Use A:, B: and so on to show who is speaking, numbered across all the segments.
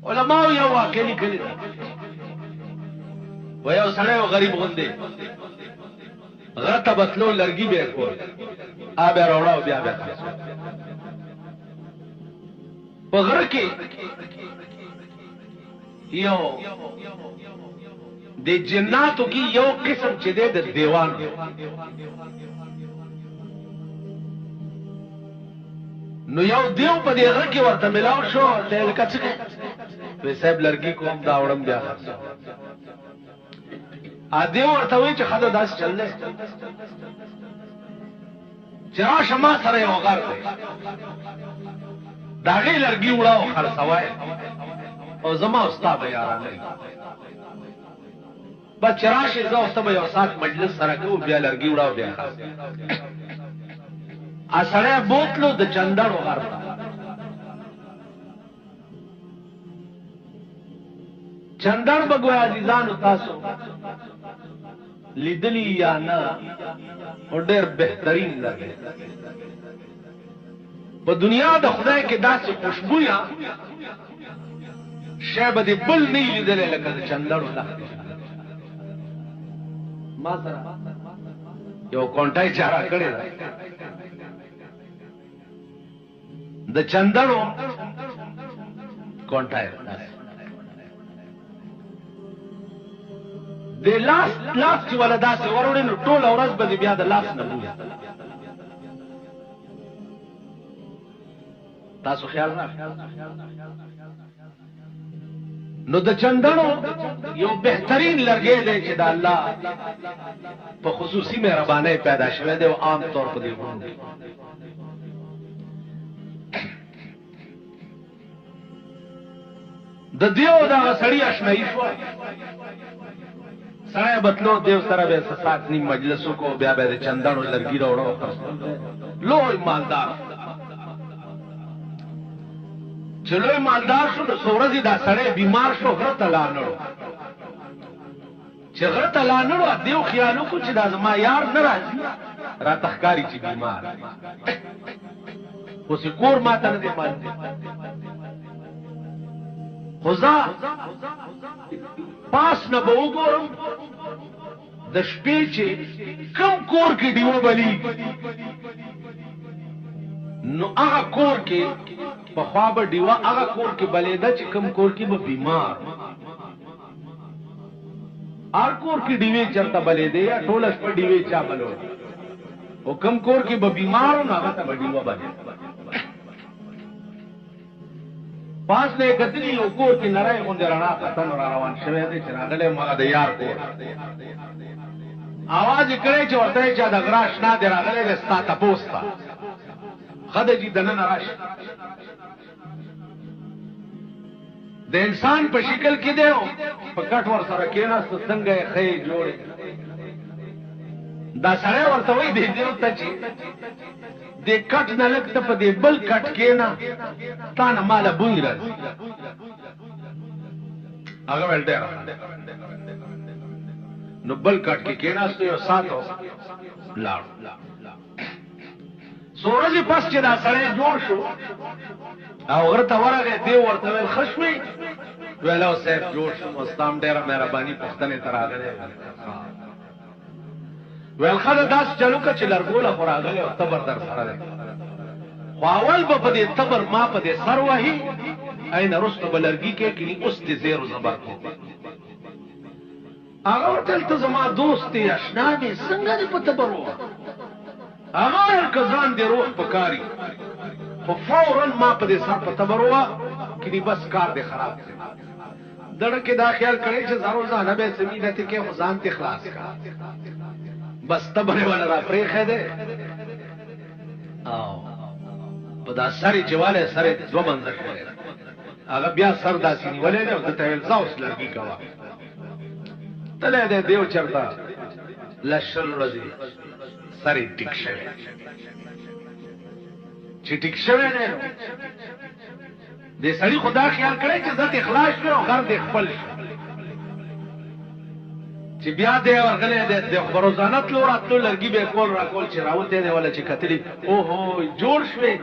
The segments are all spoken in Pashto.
A: علماء یو واقع لیکلی ده و یو سړی و غریب غوندې غره ته به تلو لرګي به یې کول آب یې راوړه او بیا به یې خلاصول په غره کې یو د جناتو کې یو قسم چې دی د دیوان نو یو دیو په دې غره کې ورته ملاو شو ته لکه څه کوې وی صاحب لرګي کوم دا وړم بیا خرڅوم دیو ورته وایي چې ښځه داسې چل دی چې راشه ما سره یو غر دی د هغې لرګي وړه او خرڅوی او زما او ستا به یارانه وي بس چې راشې زه او ته به یو ساعت مجلس سره کوو بیا لرګي وړه او بیا خرڅوي سړی بوتلو د چندړو غر ته چندړ به ګویا عزیزانو تاسو لیدلی یا نه او ډېر بهترین لري په دنیا د خدای کې داسې خوشبویه شی به دې بل نه وي لیدلی لکه د چندړو لښتې ما سره یو کونټۍ چا راکړې ده د چندړو کونټۍ د لاس چې ولا داسې وروړې نو ټوله ورځ به دې بیا د لاس نه بوي تاسو خیال نه نو د چندړو یو بهترین لرګی دی چې د الله په خصوصي مهربانۍ پیدا شوی دی او عام طور په دې غرونو کې د دیو دغه سړي اشنایي شوه سړی بتلو دیو سره به څه ساعت نیم مجلس وکړو بیا به یې د چندړو لرګي راوړه او خرڅول لوی مالدار چې لوی مالدار شو نو څو ورځې دا سړی بیمار شو غره ته لاړ نړو چې غره ته لاړ نړو دیو خیال وکړو چې دا زما یار نه راځي راته ښکاري چې بیمار اوس یې کور ماته نه دی معلوم خو زه پاس نه به وګورم د شپې چې کم کور کې ډیوه بلیږي نو هغه کور کې پخوا به ډیوه هغه کور کې بلیده چې کم کور کې به بیمار هر کور کې ډیوې چرته بلیده یا ټوله شپه ډیوې چا بلول او کم کور کې به بیمار نو هغه ته به ډیوه بلیده پاس نه کتلی یو کور کې نری غوندې رڼا ختن را روان شوی دی چې راغلی مغه د یار کور اواز یې کړی چې ورته یې چا د غره اشنا دی راغلی دی ستا تپوس ته ښه دی چې دننه راشي د انسان په شکل کې دی په کټ ور سره کېناسته څنګه یې ښې جوړې دا سړی ورته وایي دی دیو ته چې دې کټ نه لږ ته په دې بل کټ کېنه تا نه ماله بوی راځي هغه ویل ډېره نو بل کټ کې کېناستو یو ساعت لاړو څو ورځې پس چې دا سړی جوړ شو او غره ته ورغی دی ورته ویل ښه شوې ویل او صاحب جوړ شوم اوس تا هم ډېره مهرباني پوښتنې ته راغلی ویل ښه ده داسې چلو که چې لرګوله خو راغلی او تبر در سره دی خو اول به په دې تبر ما په دې سر وهي این رستو به لرګي کېږي اوس دې زیر و زبر کو هغه ورته ویل ته زما دوست دی اشنا دی څنګه دې په تبر ووه هغه ویل که ځان دې روح پکاري خو فورا ما په دې سر په تبر ووه کړي بس کار دې خراب دی دړه کې دا خیال کړی چې زارو ځانه به څه مینتې کې خو ځان دې خلاص کړه بس تبرې والا را پرېښی دی او په دا سرې چې والی سرې دوه منځه کړی هغه بیا سر داسې نیولی دی او ده ته ویل ځه اوس لرګي کوه تلی دی دیو چېرته لس شل ورځې سر یې ټیک شوی چې ټیک شوی دی نو دې سړي خو دا خیال کړی چې زه دې خلاص شوی او غر دې خپل شو چې بیا دې ورغلې د خبروزانه تلو راتلو لرګي به کول را کول چې راوته دی ولا چې کتلی او هو جوړ شوې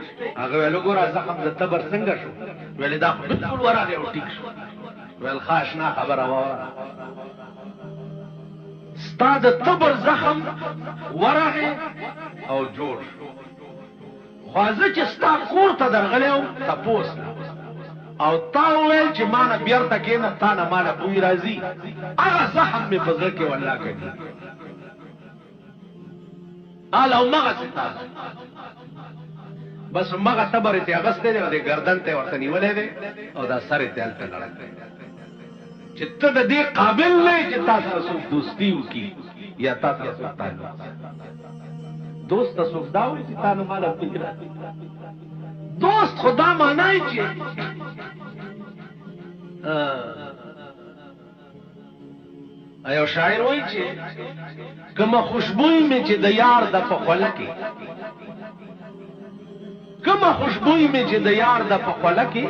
A: هغه ول ګور زخم د تبر څنګه شو ولې دا بالکل ورغه او ټیک شو ول خاصنا خبره وره ستاد تبر زخم ورغه او جوړ خوازه چې ستا کور ته درغلې تپوس او تا ویل چې مانه بیرته کېنه تا نه مانه بوی راځي هغه زخم مې په زړه کې والله کوي او مغه ستا بس مغه تبر ته اغسته دی او د گردن ته ورته نیولې دی او دا سر ته الته لړل چې ته د دې قابل نه چې تاسو سره دوستي وکي یا تاسو سره تعلق دوست تاسو دا وي چې تاسو مال په دوست خدا معنی چې ایو شاعر وای چې کومه خوشبوئی می چې د یار د په خوله کې کومه خوشبوئی می چې د یار د په خوله کې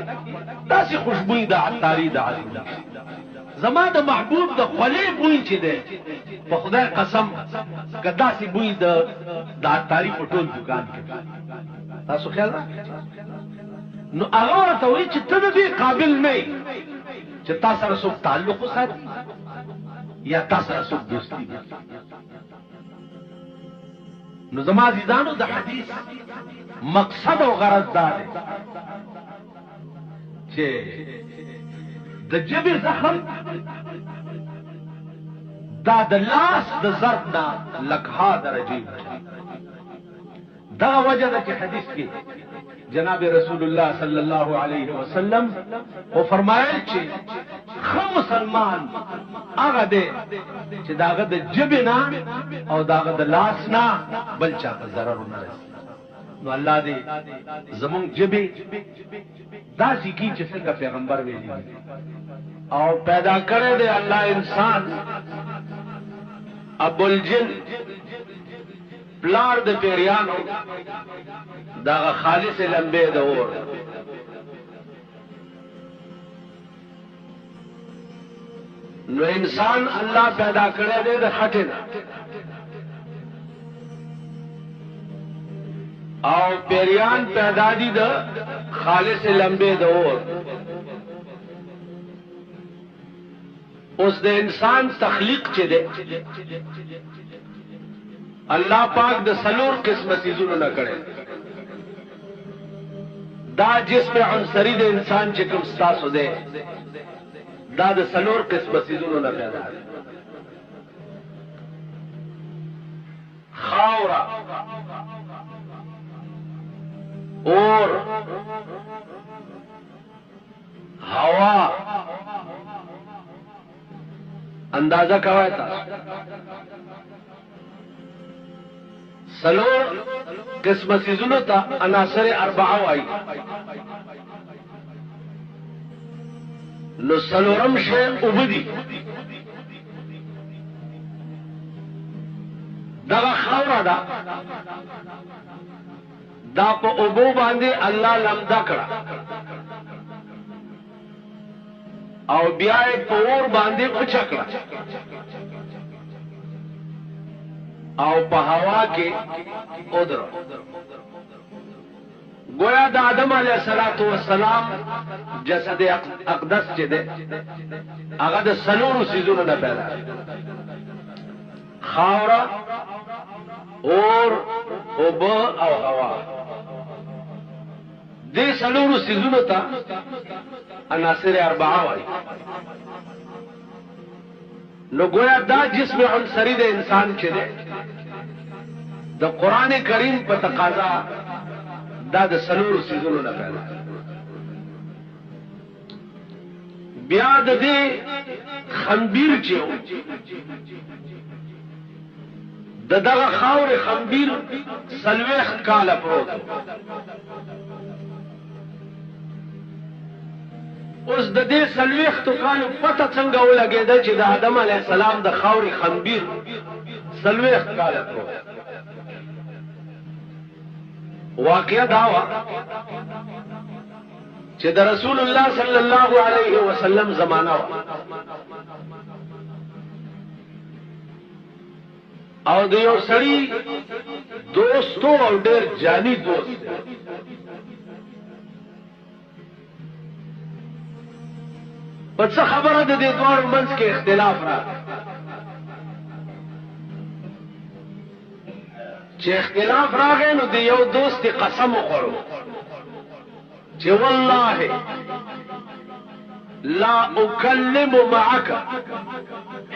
A: داسې خوشبوئی د عطاری د علی زما د محبوب د خولې بوئی چې ده په خدای قسم کدا سي بوئی د عطاری په ټول دکان کې تاسو خیال نو هغه ته وایي چې ته دې قابل نه چې تاسو سره څوک تعلق وساتي یا تاسو سره څوک دوستي نو زما عزیزانو د حدیث مقصد او غرض دا دی چې د جبه زخم دا د لاس د ضرب نه لکها درجه دا وجه ده چې حدیث کې جناب رسول الله صلی الله علیه وسلم او فرمایل چې خو مسلمان هغه دی چې داغه د جبه نه او داغه د لاس نه بل چا په ضرر نه رسي نو الله دې زمون جبه داسې کی چې څنګه پیغمبر ویلي او پیدا کړی دی الله انسان ابو الجن پلار د پیریانو دا خالص لمبه د اور نو انسان الله پیدا کړی دی د خټه او پیریان پیدا دي د خالص لمبه د اور اوس د انسان تخلیق چي دی الله پاک د سلور قسمه سيزونو نه کړي دا جسم عنصري د انسان چې کوم ستاسو دی دا د سلور قسمه سيزونو نه پیدا دی خاورا اور هوا اندازہ کوي تاسو سلور قسم سيزونو ته عناصر اربعه وایي نو سلورم شی وبدي دا خاورا دا په اوبو باندې الله لمدا کړه او بیا په اور باندې اوچکړه او په هوا کې اودرو گویا د آدم علیه السلام جسد اقدس چې ده هغه د سلورو سيزونو نه پیدا خاورا اور اوب او هوا دې سلورو سيزونو ته عناصر اربعه وایي نو گویا دا جسم عنصری د انسان چې ده د قران کریم په تقاضا دا د سلور سيزونو نه پیدا بیا د دې خنبیر چې دغه خاور خنبیر سلوخ کاله پروت اوس د دې سلوخ تو کالو پته څنګه ولګیدا چې د آدم علی السلام د خاور خنبیر سلوخ کاله پروت واقعا داوا چې د رسول الله صلی الله علیه وسلم زمانہ او د یو سړي دوستو او ډېر جاني دوست په څه خبره د دې دواړو منځ کې اختلاف راغی چې اختلاف راغی نو د یو دوست قسم وخوړو چې والله لا اکلم معك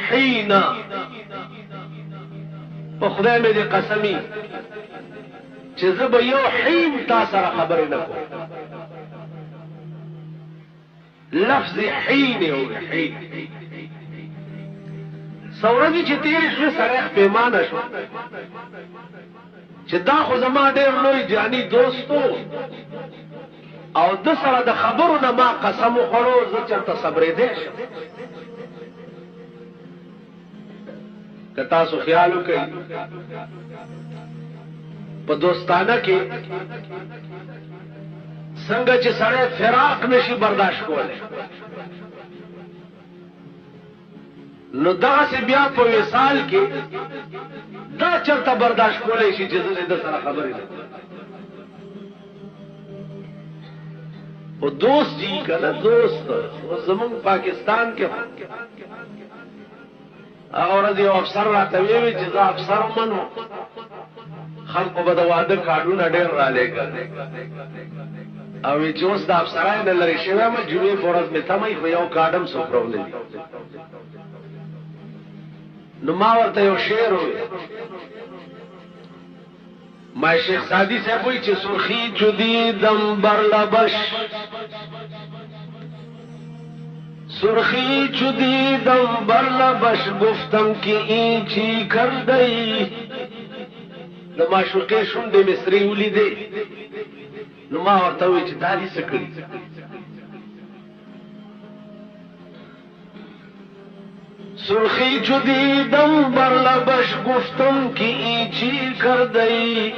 A: حين په خدای مې دې قسمی چې زه به یو حین تا سره خبرې نه کوم لفظ حین او حین سورځي چې تیرې شوې سره پیمانه شو چې دا خو زما ډېر لوی جاني دوستو او د سره د خبرو نه ما قسم وخوړو زه چېرته صبرېدی شم که تاسو خیال وکړئ په دوستانه کې څنګه چې سړی فراق نشي برداشت کولی نو دغسې بیا په وصال کې دا چېرته برداشت کولی شي چې زه د سره خبرې نه خو دوست جی که نه دوست زمونږ پاکستان کې هغه ورځ یو افسر راته ویلي چې زه افسر منو خلقو به د واده کارډونه ډېر رالېږل او وی چې اوس د افسرانو نه لرې شوی یم جمعې په ورځ مې تمئ خو یو کارډ هم څوک راوړلی دي نو ما ورته یو شعر وویل ما شیخ سادی صاحب وایي چې سرخی چو دیدم بر لبش سرخی چو دیدم بر لبش گفتم که این چی کردی د معشوقې شونډې مې سرې ولیدې نو ما ورته وویل چې دا دې څه کړي سرخی چو دیدم بر لبش گفتم که این چی کردی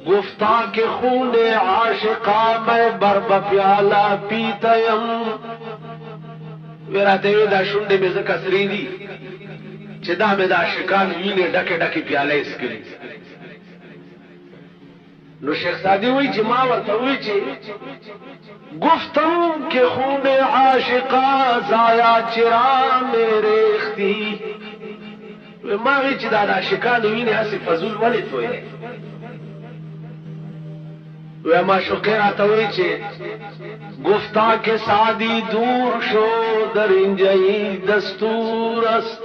A: گفتا که خون عاشقا میں بر بپیالا پیتایم وراته وی دا شونډې مې ځکه سرې دي چې دا مې د عاشقانو وینې ډکې ډکې پیالې څښلې نو شیخ سادی وی چې ما ورته وی چې گفتم که خون عاشقا ضایع چرا میرے اختی ما وی چې دا د عاشقانو وینې هسې فضول ولې تویې و معشوقه راته وی چې گفتا که سادی دور شو در اینجایی دستور است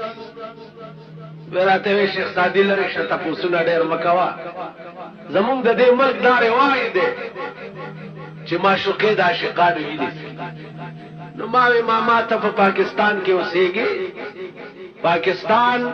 A: وراته وی شیخ سادی لري شته پوسونه ډېر مکوا زمونږ د دې ملک دا رواج دی چې معشوقې د عاشقانو ویني نو ما وی ماما ته په پاکستان کې اوسېږي پاکستان